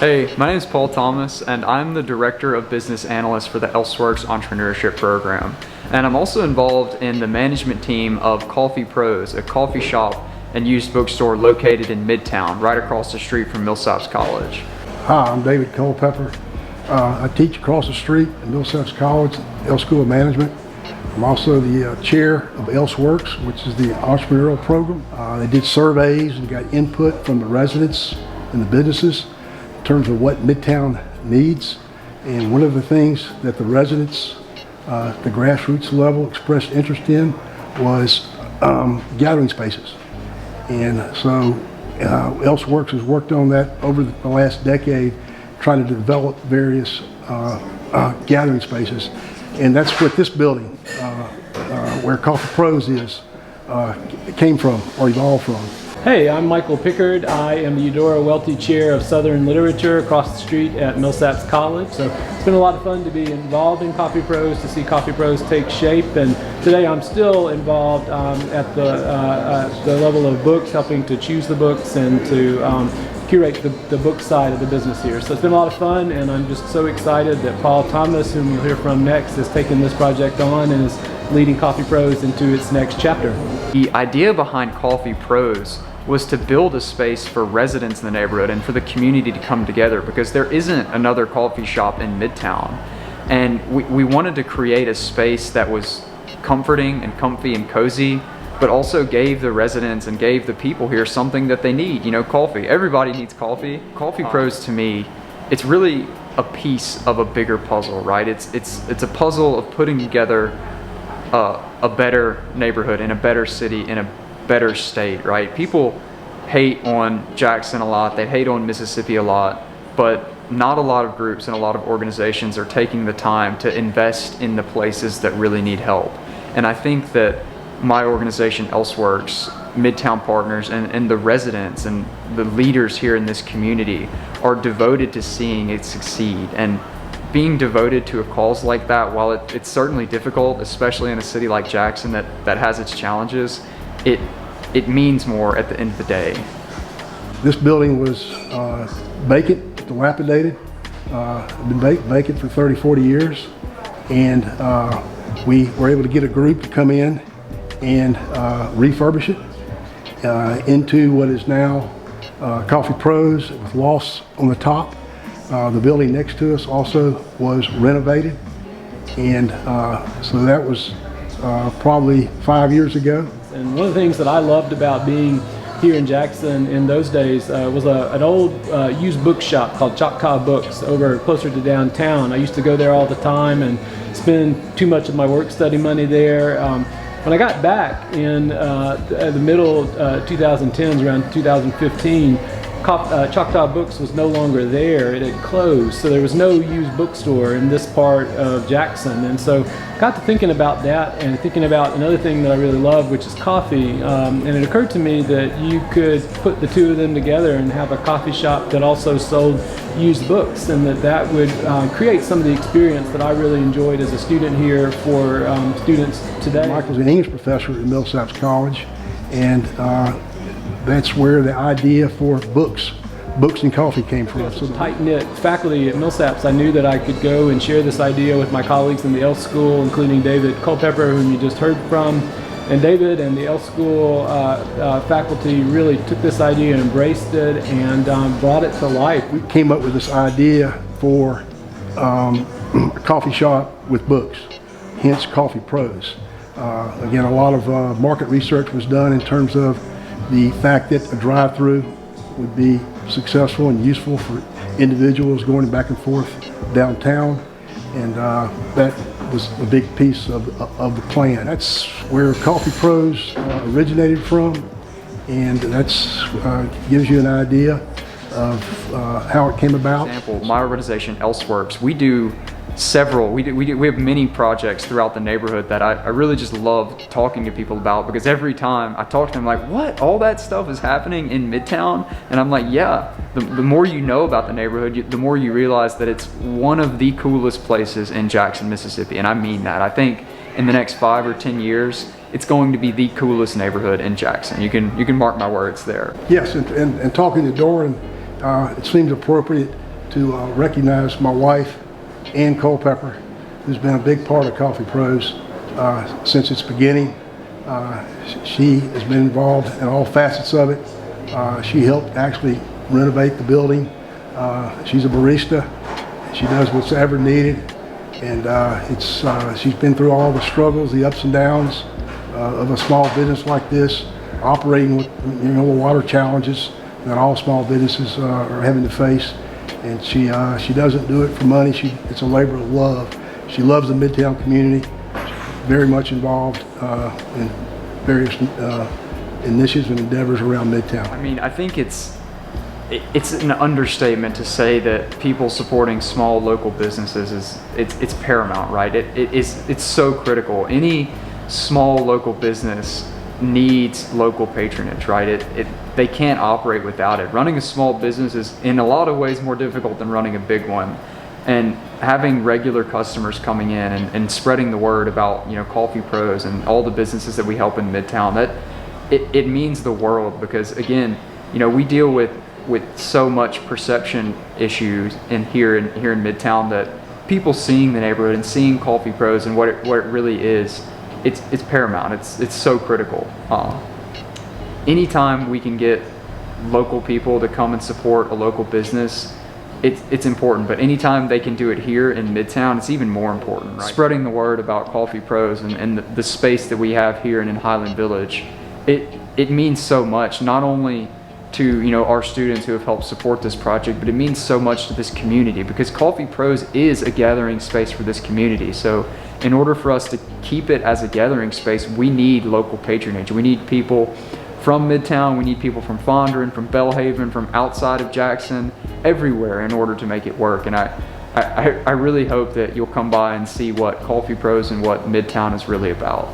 Hey, my name is Paul Thomas, and I'm the Director of Business Analyst for the ElseWorks Entrepreneurship Program. And I'm also involved in the management team of Prose, a coffee shop and used bookstore located in Midtown, right across the street from Millsaps College. Hi, I'm David Culpepper. I teach across the street at Millsaps College, Else School of Management. I'm also the chair of ElseWorks, which is the entrepreneurial program. They did surveys and got input from the residents and the businesses in terms of what Midtown needs. And one of the things that the residents, the grassroots level, expressed interest in was gathering spaces. And so ElseWorks has worked on that over the last decade, trying to develop various gathering spaces. And that's what this building, where Prose is, came from or evolved from. Hey, I'm Michael Pickard. I am the Eudora Welty Chair of Southern Literature across the street at Millsaps College. So it's been a lot of fun to be involved in Prose, to see Prose take shape. And today I'm still involved at the level of books, helping to choose the books and to curate the book side of the business here. So it's been a lot of fun, and I'm just so excited that Paul Thomas, whom you'll hear from next, has taken this project on and is leading Prose into its next chapter. The idea behind Prose was to build a space for residents in the neighborhood and for the community to come together, because there isn't another coffee shop in Midtown. And we wanted to create a space that was comforting and comfy and cozy, but also gave the residents and gave the people here something that they need, coffee. Everybody needs coffee. Prose, to me, it's really a piece of a bigger puzzle, right? It's a puzzle of putting together a better neighborhood in a better city in a better state, right? People hate on Jackson a lot, they hate on Mississippi a lot, but not a lot of groups and a lot of organizations are taking the time to invest in the places that really need help. And I think that my organization, ElseWorks, Midtown Partners, and the residents and the leaders here in this community are devoted to seeing it succeed. And being devoted to a cause like that, while it's certainly difficult, especially in a city like Jackson that has its challenges, it means more at the end of the day. This building was vacant, dilapidated, been vacant for 30, 40 years. And we were able to get a group to come in and refurbish it into what is now Prose with lofts on the top. The building next to us also was renovated, and so that was probably 5 years ago. And one of the things that I loved about being here in Jackson in those days was an old used book shop called Choctaw Books over closer to downtown. I used to go there all the time and spend too much of my work study money there. When I got back in the middle 2010s, around 2015, Choctaw Books was no longer there. It had closed, so there was no used bookstore in this part of Jackson. And so got to thinking about that and thinking about another thing that I really love, which is coffee. And it occurred to me that you could put the two of them together and have a coffee shop that also sold used books, and that would create some of the experience that I really enjoyed as a student here for students today. Michael's an English professor at Millsaps College, and that's where the idea for books and coffee came from. So tight-knit faculty at Millsaps, I knew that I could go and share this idea with my colleagues in the Else School, including David Culpepper, whom you just heard from. And David and the Else School faculty really took this idea and embraced it and brought it to life. We came up with this idea for a coffee shop with books, hence Prose. Again, a lot of market research was done in terms of the fact that a drive-through would be successful and useful for individuals going back and forth downtown, and that was a big piece of the plan. That's where Prose originated from, and that's gives you an idea of how it came about. For example, my organization, ElseWorks, we do several, we have many projects throughout the neighborhood that I really just love talking to people about, because every time I talk to them, like, what, all that stuff is happening in Midtown? And I'm like, yeah, the more you know about the neighborhood, the more you realize that it's one of the coolest places in Jackson, Mississippi. And I mean that. I think in the next 5 or 10 years, it's going to be the coolest neighborhood in Jackson. You can mark my words there. Yes, and talking to Doran, it seems appropriate to recognize my wife, Ann Culpepper, who's been a big part of Coffee Prose since its beginning. She has been involved in all facets of it. She helped actually renovate the building. She's a barista. She does what's ever needed, and she's been through all the struggles, the ups and downs of a small business like this, operating with the water challenges that all small businesses are having to face. And she doesn't do it for money. It's a labor of love. She loves the Midtown community. She's very much involved in various initiatives and endeavors around Midtown. I mean, I think it's an understatement to say that people supporting small local businesses it's paramount, right? It's so critical. Any small local business needs local patronage, right? They can't operate without it. Running a small business is in a lot of ways more difficult than running a big one. And having regular customers coming in and spreading the word about Coffee Prose and all the businesses that we help in Midtown, that it means the world, because again, we deal with so much perception issues here in Midtown, that people seeing the neighborhood and seeing Coffee Prose and what it really is, it's paramount. It's so critical. Anytime we can get local people to come and support a local business, it's important. But anytime they can do it here in Midtown, it's even more important, right? Spreading the word about Coffee Prose and the space that we have here and in Highland Village, it means so much, not only to our students who have helped support this project, but it means so much to this community, because Coffee Prose is a gathering space for this community. So in order for us to keep it as a gathering space, we need local patronage. We need people from Midtown, we need people from Fondren, from Bellhaven, from outside of Jackson, everywhere, in order to make it work. And I really hope that you'll come by and see what Coffee Prose and what Midtown is really about.